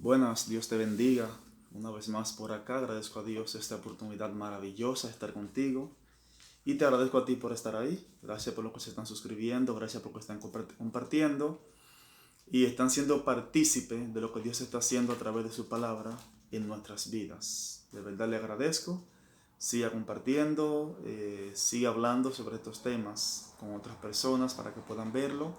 Buenas, Dios te bendiga. Una vez más por acá, agradezco a Dios esta oportunidad maravillosa de estar contigo. Y te agradezco a ti por estar ahí. Gracias por lo que se están suscribiendo, gracias por lo que están compartiendo. Y están siendo partícipes de lo que Dios está haciendo a través de su palabra en nuestras vidas. De verdad le agradezco. Siga compartiendo, siga hablando sobre estos temas con otras personas para que puedan verlo.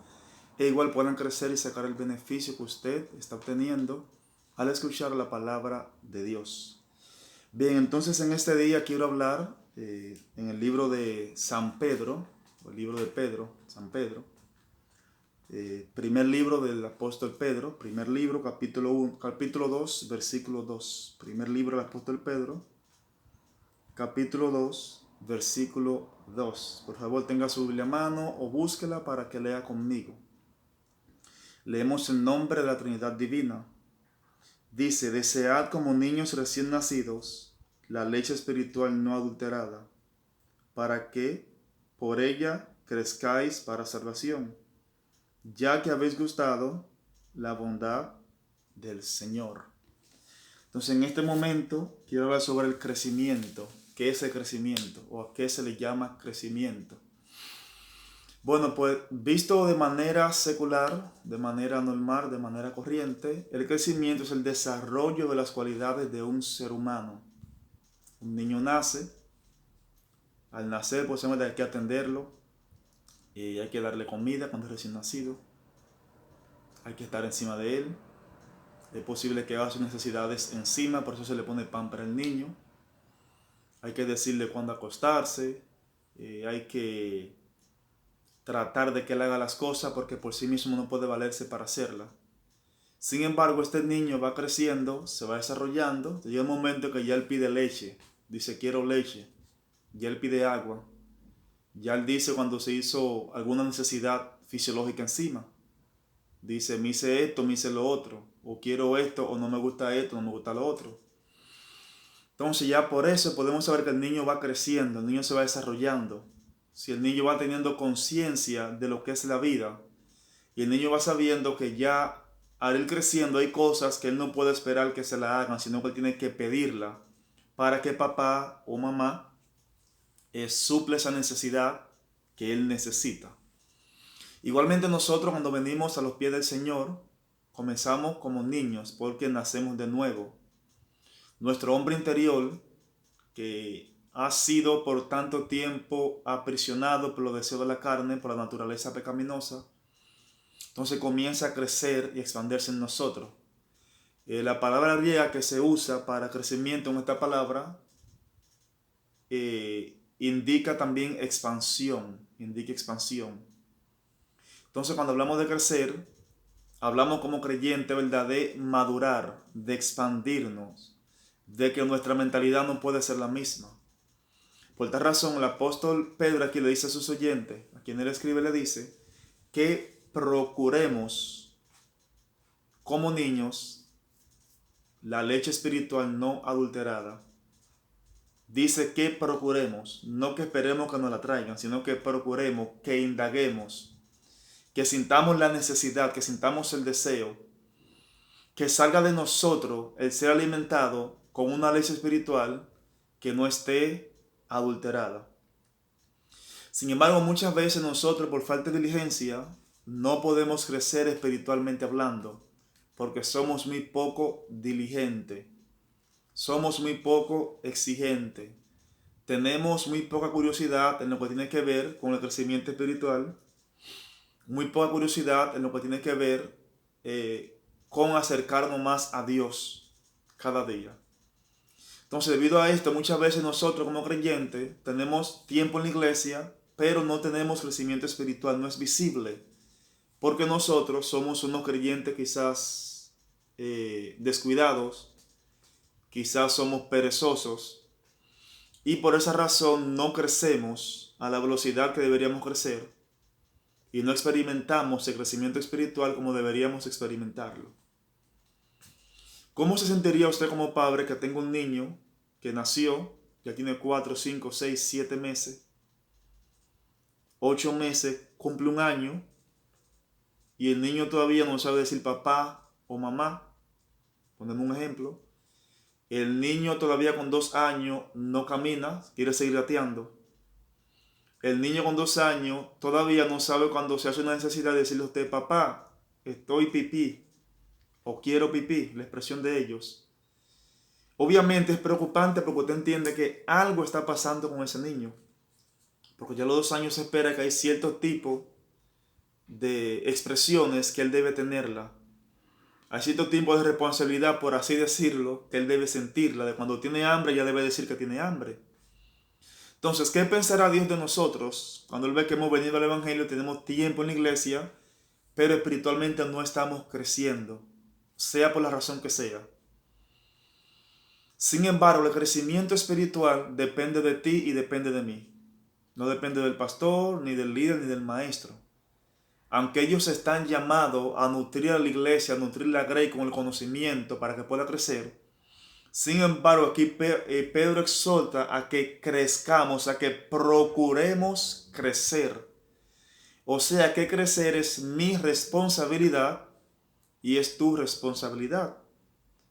E igual puedan crecer y sacar el beneficio que usted está obteniendo al escuchar la palabra de Dios. Bien, entonces en este día quiero hablar en el libro de San Pedro, o el libro de Pedro, San Pedro, primer libro del apóstol Pedro, primer libro, capítulo 2, versículo 2. Primer libro del apóstol Pedro, capítulo 2, versículo 2. Por favor, tenga su Biblia a mano o búsquela para que lea conmigo. Leemos el nombre de la Trinidad Divina. Dice, desead como niños recién nacidos la leche espiritual no adulterada, para que por ella crezcáis para salvación, ya que habéis gustado la bondad del Señor. Entonces en este momento quiero hablar sobre el crecimiento. ¿Qué es el crecimiento? ¿O a qué se le llama crecimiento? Bueno, pues visto de manera secular, de manera normal, de manera corriente, el crecimiento es el desarrollo de las cualidades de un ser humano. Un niño nace, al nacer pues hay que atenderlo, y hay que darle comida cuando es recién nacido, hay que estar encima de él, es posible que haga sus necesidades encima, por eso se le pone pan para el niño, hay que decirle cuándo acostarse, hay que tratar de que él haga las cosas porque por sí mismo no puede valerse para hacerlas. Sin embargo, este niño va creciendo, se va desarrollando, llega un momento que ya él pide leche, dice quiero leche, ya él pide agua, ya él dice cuando se hizo alguna necesidad fisiológica encima, dice me hice esto, me hice lo otro, o quiero esto, o no me gusta esto, no me gusta lo otro. Entonces ya por eso podemos saber que el niño va creciendo, el niño se va desarrollando. Si el niño va teniendo conciencia de lo que es la vida, y el niño va sabiendo que ya al ir creciendo hay cosas que él no puede esperar que se la hagan, sino que él tiene que pedirla para que papá o mamá suple esa necesidad que él necesita. Igualmente nosotros cuando venimos a los pies del Señor, comenzamos como niños porque nacemos de nuevo. Nuestro hombre interior, que ha sido por tanto tiempo aprisionado por los deseos de la carne, por la naturaleza pecaminosa, entonces comienza a crecer y expandirse en nosotros. La palabra griega que se usa para crecimiento en esta palabra indica también expansión, indica expansión. Entonces cuando hablamos de crecer, hablamos como creyente, ¿verdad? De madurar, de expandirnos, de que nuestra mentalidad no puede ser la misma. Por tal razón, el apóstol Pedro aquí le dice a sus oyentes, a quien él escribe le dice, que procuremos como niños la leche espiritual no adulterada. Dice que procuremos, no que esperemos que nos la traigan, sino que procuremos, que indaguemos, que sintamos la necesidad, que sintamos el deseo, que salga de nosotros el ser alimentado con una leche espiritual que no esté adulterada. Sin embargo, muchas veces nosotros por falta de diligencia no podemos crecer espiritualmente hablando, porque somos muy poco diligentes, somos muy poco exigentes, tenemos muy poca curiosidad en lo que tiene que ver con el crecimiento espiritual, muy poca curiosidad en lo que tiene que ver con acercarnos más a Dios cada día. Entonces, debido a esto, muchas veces nosotros como creyentes tenemos tiempo en la iglesia, pero no tenemos crecimiento espiritual, no es visible, porque nosotros somos unos creyentes quizás descuidados, quizás somos perezosos, y por esa razón no crecemos a la velocidad que deberíamos crecer y no experimentamos el crecimiento espiritual como deberíamos experimentarlo. ¿Cómo se sentiría usted como padre que tenga un niño que nació, ya tiene 4, 5, 6, 7 meses, 8 meses, cumple un año y el niño todavía no sabe decir papá o mamá? ponemos un ejemplo. El niño todavía con 2 años no camina, quiere seguir gateando. El niño con 2 años todavía no sabe cuando se hace una necesidad de decirle a usted, papá, estoy pipí o quiero pipí, la expresión de ellos. Obviamente es preocupante porque usted entiende que algo está pasando con ese niño. Porque ya a los 2 años se espera que hay cierto tipo de expresiones que él debe tenerla. Hay cierto tipo de responsabilidad, por así decirlo, que él debe sentirla. De cuando tiene hambre, ya debe decir que tiene hambre. Entonces, ¿qué pensará Dios de nosotros cuando Él ve que hemos venido al Evangelio, tenemos tiempo en la iglesia, pero espiritualmente no estamos creciendo, sea por la razón que sea? Sin embargo, el crecimiento espiritual depende de ti y depende de mí. No depende del pastor, ni del líder, ni del maestro. Aunque ellos están llamados a nutrir a la iglesia, a nutrir la grey con el conocimiento para que pueda crecer, sin embargo, aquí Pedro exhorta a que crezcamos, a que procuremos crecer. O sea que crecer es mi responsabilidad y es tu responsabilidad.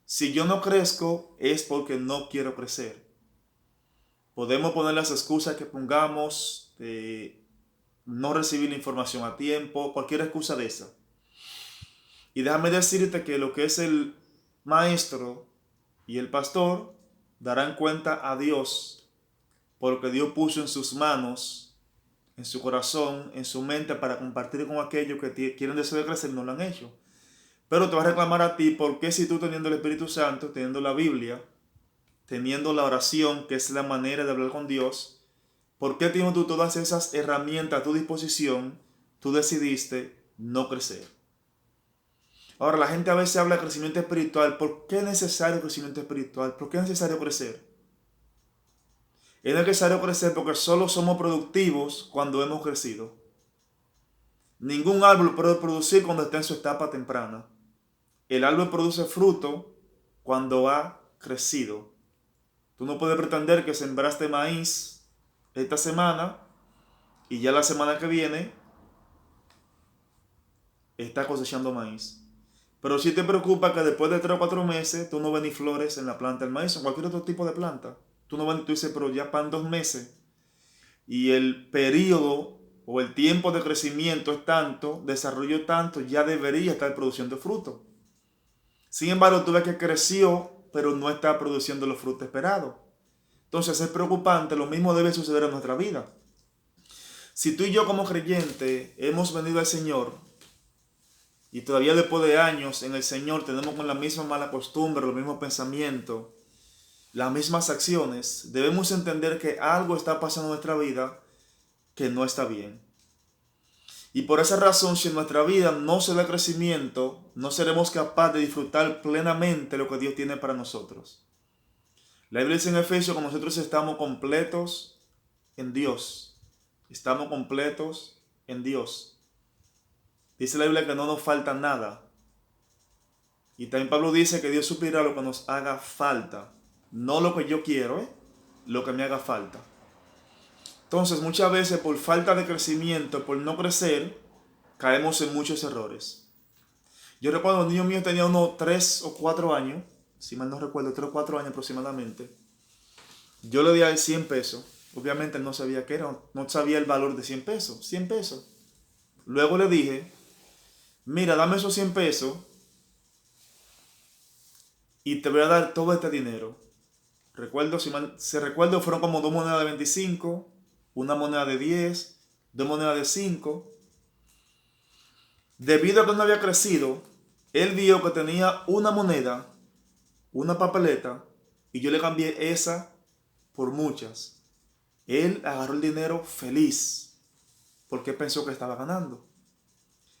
Si yo no crezco es porque no quiero crecer. Podemos poner las excusas que pongamos, no recibir la información a tiempo, cualquier excusa de esa. Y déjame decirte que lo que es el maestro y el pastor darán cuenta a Dios por lo que Dios puso en sus manos, en su corazón, en su mente para compartir con aquellos que quieren deseo de crecer, no lo han hecho. Pero te va a reclamar a ti porque si tú teniendo el Espíritu Santo, teniendo la Biblia, teniendo la oración, que es la manera de hablar con Dios, ¿por qué teniendo tú todas esas herramientas a tu disposición, tú decidiste no crecer? Ahora, la gente a veces habla de crecimiento espiritual. ¿Por qué es necesario crecimiento espiritual? ¿Por qué es necesario crecer? Es necesario crecer porque solo somos productivos cuando hemos crecido. Ningún árbol puede producir cuando está en su etapa temprana. El árbol produce fruto cuando ha crecido. Tú no puedes pretender que sembraste maíz esta semana y ya la semana que viene está cosechando maíz. Pero si te preocupa que después de 3 o 4 meses tú no ves ni flores en la planta del maíz o cualquier otro tipo de planta. Tú no ves, tú dices, pero ya van 2 meses y el periodo o el tiempo de crecimiento es tanto, desarrollo tanto, ya debería estar produciendo fruto. Sin embargo, tú ves que creció, pero no está produciendo los frutos esperados. Entonces es preocupante, lo mismo debe suceder en nuestra vida. Si tú y yo como creyentes hemos venido al Señor, y todavía después de años en el Señor tenemos con la misma mala costumbre, los mismos pensamientos, las mismas acciones, debemos entender que algo está pasando en nuestra vida que no está bien. Y por esa razón, si en nuestra vida no se da crecimiento, no seremos capaces de disfrutar plenamente lo que Dios tiene para nosotros. La Biblia dice en Efesios que nosotros estamos completos en Dios. Estamos completos en Dios. Dice la Biblia que no nos falta nada. Y también Pablo dice que Dios suplirá lo que nos haga falta. No lo que yo quiero, lo que me haga falta. Entonces muchas veces por falta de crecimiento, por no crecer, caemos en muchos errores. Yo recuerdo los niños míos tenían unos 3 o 4 años, si mal no recuerdo, 3 o 4 años aproximadamente. Yo le di a él 100 pesos. Obviamente él no sabía qué era, no sabía el valor de 100 pesos. 100 pesos. Luego le dije, mira, dame esos 100 pesos y te voy a dar todo este dinero. Recuerdo, si recuerdo, fueron como 2 monedas de 25, una moneda de 10, 2 monedas de 5. Debido a que no había crecido, él vio que tenía una moneda, una papeleta, y yo le cambié esa por muchas. Él agarró el dinero feliz, porque pensó que estaba ganando.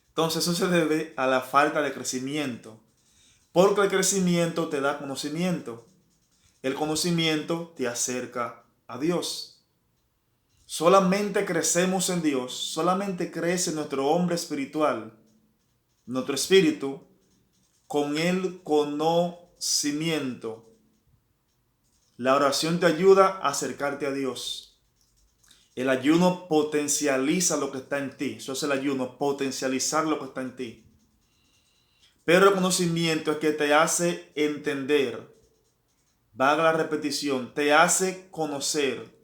Entonces eso se debe a la falta de crecimiento, porque el crecimiento te da conocimiento. El conocimiento te acerca a Dios. Solamente crecemos en Dios, solamente crece nuestro hombre espiritual, nuestro espíritu, con el conocimiento. La oración te ayuda a acercarte a Dios. El ayuno potencializa lo que está en ti. Eso es el ayuno, potencializar lo que está en ti. Pero el conocimiento es que te hace entender, valga la repetición, te hace conocer,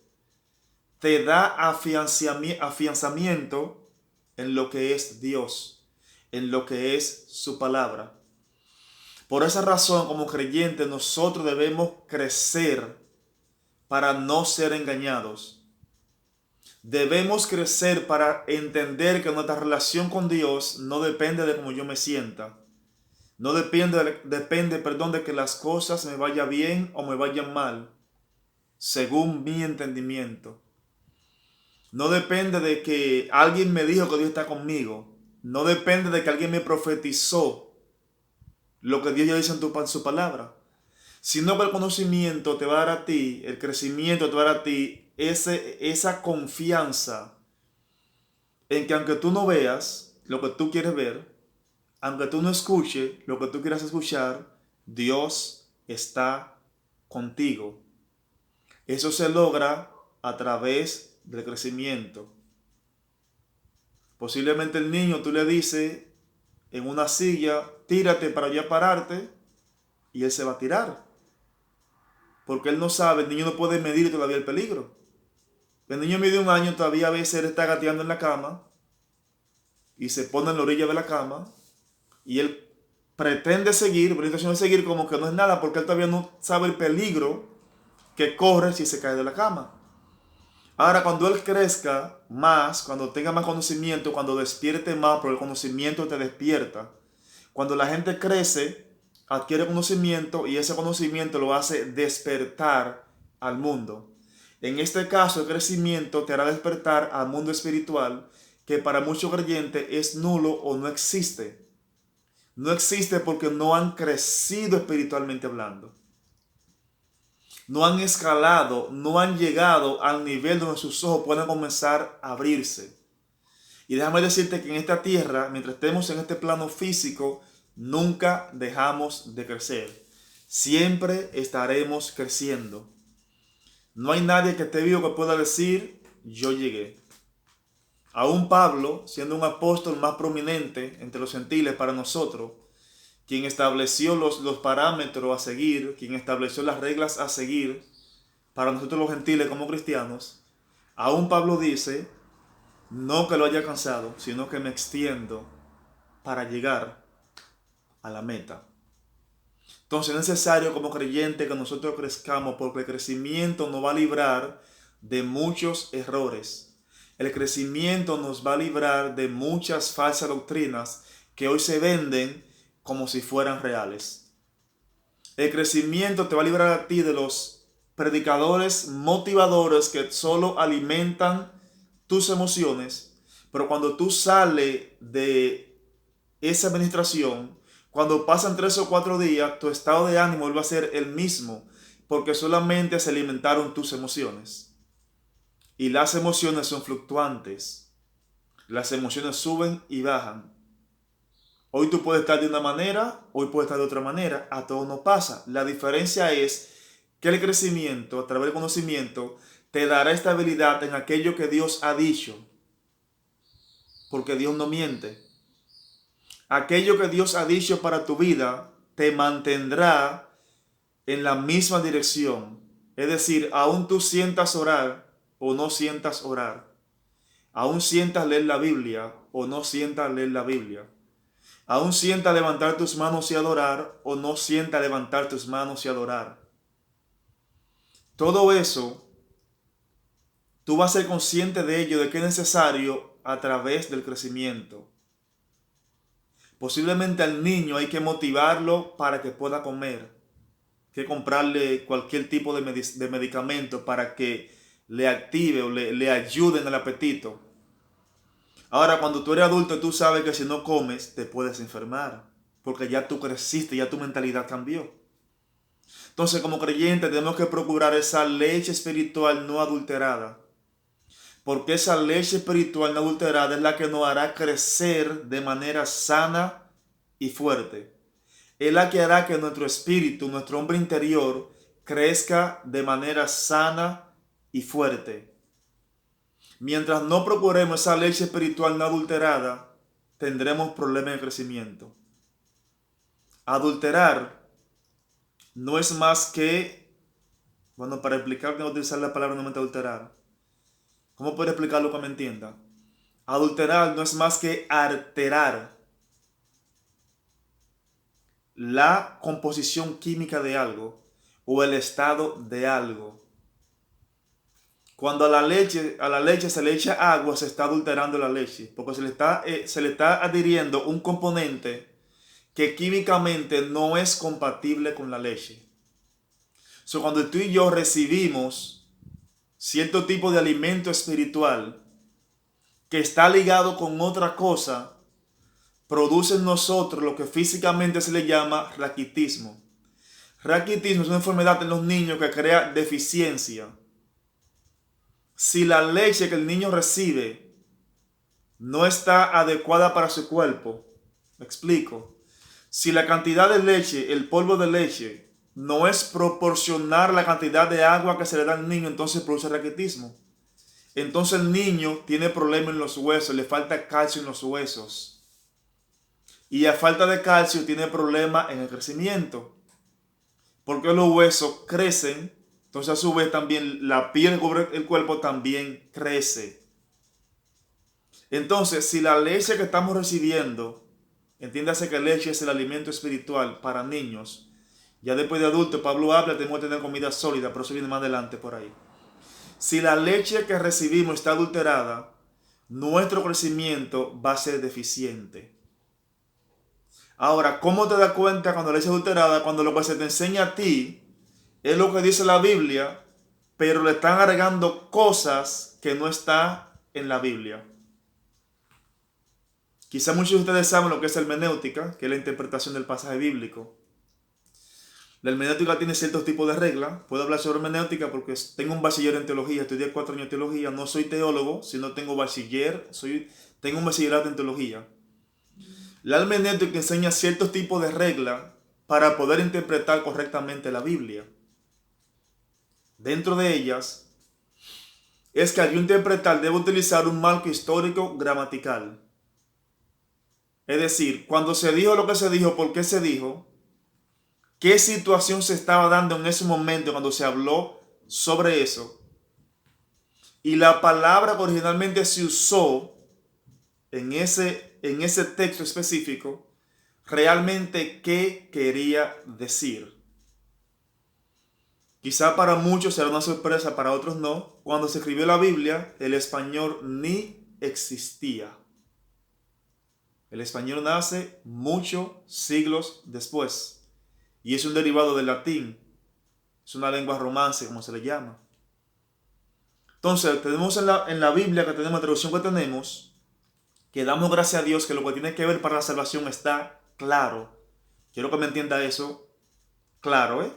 te da afianzamiento en lo que es Dios, en lo que es su palabra. Por esa razón, como creyentes, nosotros debemos crecer para no ser engañados. Debemos crecer para entender que nuestra relación con Dios no depende de cómo yo me sienta. No depende, de que las cosas me vayan bien o me vayan mal, según mi entendimiento. No depende de que alguien me dijo que Dios está conmigo. No depende de que alguien me profetizó lo que Dios ya dice en su palabra. Sino que el conocimiento te va a dar a ti, el crecimiento te va a dar a ti esa confianza en que aunque tú no veas lo que tú quieres ver, aunque tú no escuches lo que tú quieras escuchar, Dios está contigo. Eso se logra a través del crecimiento. Posiblemente el niño tú le dices en una silla, tírate para ya pararte, y él se va a tirar. Porque él no sabe, el niño no puede medir todavía el peligro. El niño mide 1 año, todavía a veces él está gateando en la cama y se pone en la orilla de la cama y él pretende seguir, pero la intención es seguir como que no es nada porque él todavía no sabe el peligro que corre si se cae de la cama. Ahora, cuando él crezca más, cuando tenga más conocimiento, cuando despierte más, porque el conocimiento te despierta. Cuando la gente crece, adquiere conocimiento y ese conocimiento lo hace despertar al mundo. En este caso, el crecimiento te hará despertar al mundo espiritual, que para muchos creyentes es nulo o no existe. No existe porque no han crecido espiritualmente hablando. No han escalado, no han llegado al nivel donde sus ojos puedan comenzar a abrirse. Y déjame decirte que en esta tierra, mientras estemos en este plano físico, nunca dejamos de crecer. Siempre estaremos creciendo. No hay nadie que esté vivo que pueda decir, yo llegué. Aún Pablo, siendo un apóstol más prominente entre los gentiles para nosotros, quien estableció los parámetros a seguir, quien estableció las reglas a seguir para nosotros los gentiles como cristianos, aún Pablo dice, no que lo haya cansado, sino que me extiendo para llegar a la meta. Entonces es necesario como creyente que nosotros crezcamos, porque el crecimiento nos va a librar de muchos errores. El crecimiento nos va a librar de muchas falsas doctrinas que hoy se venden como si fueran reales. El crecimiento te va a librar a ti de los predicadores motivadores que solo alimentan tus emociones, pero cuando tú sales de esa administración, cuando pasan 3 o 4 días, tu estado de ánimo vuelve a ser el mismo, porque solamente se alimentaron tus emociones. Y las emociones son fluctuantes. Las emociones suben y bajan. Hoy tú puedes estar de una manera, hoy puedes estar de otra manera. A todos nos pasa. La diferencia es que el crecimiento, a través del conocimiento, te dará estabilidad en aquello que Dios ha dicho. Porque Dios no miente. Aquello que Dios ha dicho para tu vida te mantendrá en la misma dirección. Es decir, aún tú sientas orar o no sientas orar. Aún sientas leer la Biblia o no sientas leer la Biblia. Aún sientas levantar tus manos y adorar o no sientas levantar tus manos y adorar. Todo eso, tú vas a ser consciente de ello, de que es necesario a través del crecimiento. Posiblemente al niño hay que motivarlo para que pueda comer. Hay que comprarle cualquier tipo de medicamento para que le active o le ayude en el apetito. Ahora, cuando tú eres adulto, tú sabes que si no comes, te puedes enfermar. Porque ya tú creciste, ya tu mentalidad cambió. Entonces, como creyentes, tenemos que procurar esa leche espiritual no adulterada. Porque esa leche espiritual no adulterada es la que nos hará crecer de manera sana y fuerte. Es la que hará que nuestro espíritu, nuestro hombre interior, crezca de manera sana y fuerte. Mientras no procuremos esa leche espiritual no adulterada, tendremos problemas de crecimiento. Adulterar no es más que, bueno, para explicar, tengo que utilizar la palabra no adulterar. ¿Cómo puedo explicarlo que me entienda? Adulterar no es más que alterar la composición química de algo o el estado de algo. Cuando a la leche se le echa agua, se está adulterando la leche, porque se le está adhiriendo un componente que químicamente no es compatible con la leche. So, cuando tú y yo recibimos cierto tipo de alimento espiritual que está ligado con otra cosa, produce en nosotros lo que físicamente se le llama raquitismo. Raquitismo es una enfermedad en los niños que crea deficiencia. Si la leche que el niño recibe no está adecuada para su cuerpo, me explico. Si la cantidad de leche, el polvo de leche, no es proporcionar la cantidad de agua que se le da al niño, entonces produce raquitismo. Entonces el niño tiene problemas en los huesos, le falta calcio en los huesos. Y a falta de calcio tiene problemas en el crecimiento. Porque los huesos crecen, entonces a su vez también la piel que cubre el cuerpo también crece. Entonces, si la leche que estamos recibiendo, entiéndase que leche es el alimento espiritual para niños, ya después de adultos, Pablo habla, tenemos que tener comida sólida, pero eso viene más adelante por ahí. Si la leche que recibimos está adulterada, nuestro crecimiento va a ser deficiente. Ahora, ¿cómo te das cuenta cuando la leche es adulterada? Cuando lo que se te enseña a ti es lo que dice la Biblia, pero le están agregando cosas que no están en la Biblia. Quizá muchos de ustedes saben lo que es hermenéutica, que es la interpretación del pasaje bíblico. La hermenéutica tiene ciertos tipos de reglas. Puedo hablar sobre hermenéutica porque tengo un bachiller en teología, estudié 4 años de teología. No soy teólogo, sino tengo un bachillerato en teología. La hermenéutica enseña ciertos tipos de reglas para poder interpretar correctamente la Biblia. Dentro de ellas es que al interpretar debe utilizar un marco histórico gramatical. Es decir, cuando se dijo lo que se dijo, ¿por qué se dijo? ¿Qué situación se estaba dando en ese momento cuando se habló sobre eso? Y la palabra que originalmente se usó en ese texto específico, realmente qué quería decir. Quizá para muchos será una sorpresa, para otros no. Cuando se escribió la Biblia, el español ni existía. El español nace muchos siglos después y es un derivado del latín. Es una lengua romance, como se le llama. Entonces, tenemos en la Biblia, que tenemos la traducción que tenemos, que damos gracias a Dios que lo que tiene que ver para la salvación está claro. Quiero que me entienda eso claro, ¿eh?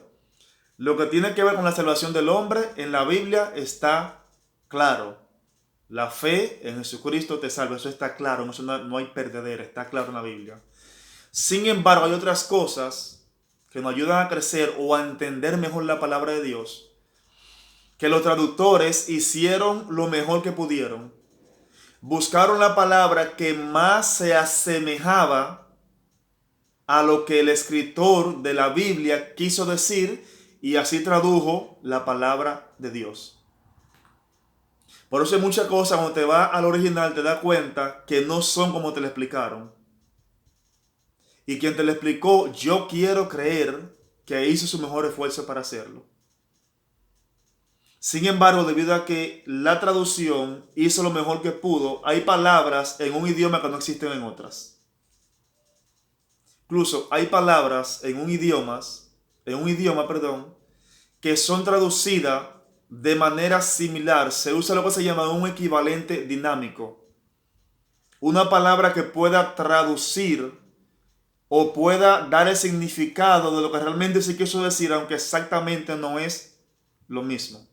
Lo que tiene que ver con la salvación del hombre en la Biblia está claro. La fe en Jesucristo te salva, eso está claro, no hay perdedera, está claro en la Biblia. Sin embargo, hay otras cosas que nos ayudan a crecer o a entender mejor la palabra de Dios, que los traductores hicieron lo mejor que pudieron. Buscaron la palabra que más se asemejaba a lo que el escritor de la Biblia quiso decir y así tradujo la palabra de Dios. Por eso hay muchas cosas, cuando te vas al original te das cuenta que no son como te lo explicaron. Y quien te lo explicó, yo quiero creer que hizo su mejor esfuerzo para hacerlo. Sin embargo, debido a que la traducción hizo lo mejor que pudo, hay palabras en un idioma que no existen en otras. Incluso hay palabras en un idioma, que son traducidas de manera similar. Se usa lo que se llama un equivalente dinámico. Una palabra que pueda traducir o pueda dar el significado de lo que realmente se quiso decir, aunque exactamente no es lo mismo.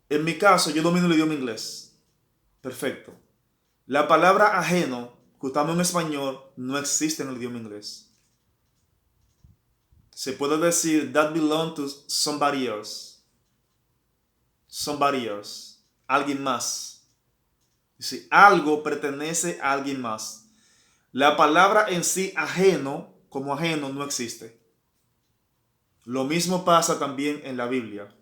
En mi caso, yo domino el idioma inglés. Perfecto. La palabra ajeno, que usamos en español, no existe en el idioma inglés. Se puede decir that belongs to somebody else. Somebody else. Alguien más. Si algo pertenece a alguien más. La palabra en sí ajeno, como ajeno, no existe. Lo mismo pasa también en la Biblia.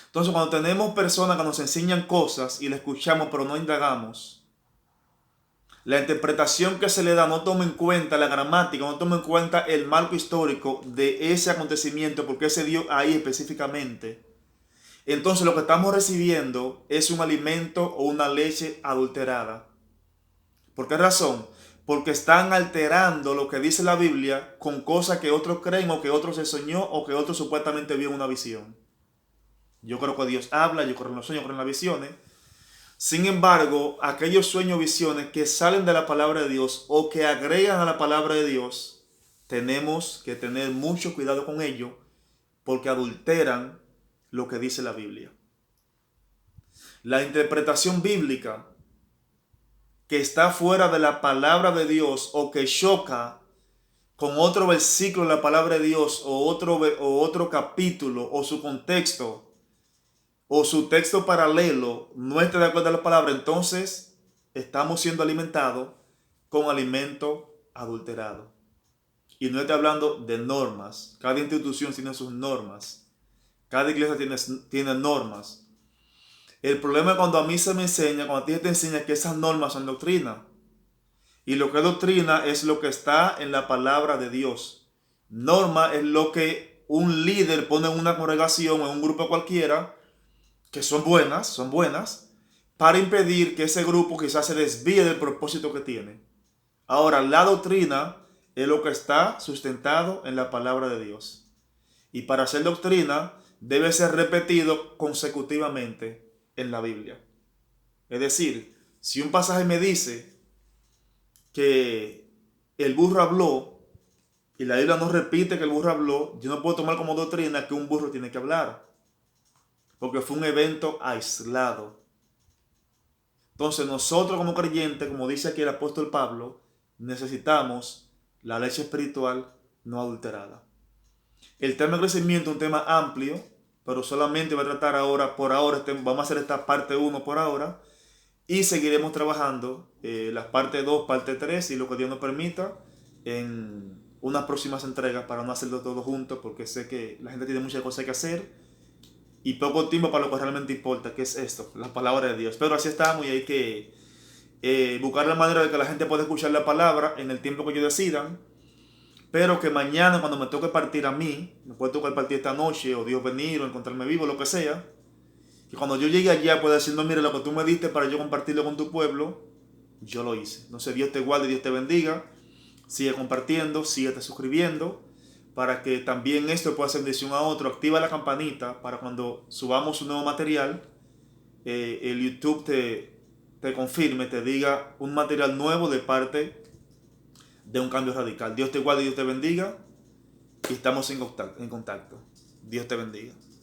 Entonces, cuando tenemos personas que nos enseñan cosas y le escuchamos pero no indagamos, la interpretación que se le da no toma en cuenta la gramática, no toma en cuenta el marco histórico de ese acontecimiento, porque se dio ahí específicamente. Entonces lo que estamos recibiendo es un alimento o una leche adulterada. ¿Por qué razón? Porque están alterando lo que dice la Biblia con cosas que otros creen o que otros se soñó o que otros supuestamente vio en una visión. Yo creo que Dios habla, yo creo en los sueños, yo creo en las visiones. Sin embargo, aquellos sueños o visiones que salen de la palabra de Dios o que agregan a la palabra de Dios, tenemos que tener mucho cuidado con ello porque adulteran lo que dice la Biblia. La interpretación bíblica que está fuera de la palabra de Dios o que choca con otro versículo de la palabra de Dios o otro capítulo o su contexto o su texto paralelo no esté de acuerdo a la palabra, entonces estamos siendo alimentados con alimento adulterado. Y no estoy hablando de normas. Cada institución tiene sus normas. Cada iglesia tiene normas. El problema es cuando a mí se me enseña, cuando a ti te enseña que esas normas son doctrina. Y lo que es doctrina es lo que está en la palabra de Dios. Norma es lo que un líder pone en una congregación o en un grupo cualquiera, que son buenas, para impedir que ese grupo quizás se desvíe del propósito que tiene. Ahora, la doctrina es lo que está sustentado en la palabra de Dios. Y para ser doctrina debe ser repetido consecutivamente en la Biblia. Es decir, si un pasaje me dice que el burro habló y la Biblia no repite que el burro habló, yo no puedo tomar como doctrina que un burro tiene que hablar, porque fue un evento aislado. Entonces nosotros como creyentes, como dice aquí el apóstol Pablo, necesitamos la leche espiritual no adulterada. El tema de crecimiento es un tema amplio, pero solamente voy a tratar ahora, por ahora, vamos a hacer esta parte 1 por ahora, y seguiremos trabajando las parte 2, parte 3, y lo que Dios nos permita, en unas próximas entregas, para no hacerlo todo junto, porque sé que la gente tiene muchas cosas que hacer, y poco tiempo para lo que realmente importa, que es esto, la palabra de Dios. Pero así estamos y hay que buscar la manera de que la gente pueda escuchar la palabra en el tiempo que ellos decidan. Pero que mañana, cuando me toque partir a mí, me puede tocar partir esta noche, o Dios venir, o encontrarme vivo, lo que sea, que cuando yo llegue allá pueda decir, no, mire, lo que tú me diste para yo compartirlo con tu pueblo, yo lo hice. Entonces Dios te guarde, Dios te bendiga, sigue compartiendo, sigue te suscribiendo, para que también esto pueda ser bendición a otro. Activa la campanita para cuando subamos un nuevo material, el YouTube te confirme, te diga un material nuevo de parte de un cambio radical. Dios te guarde y Dios te bendiga. Y estamos en contacto. Dios te bendiga.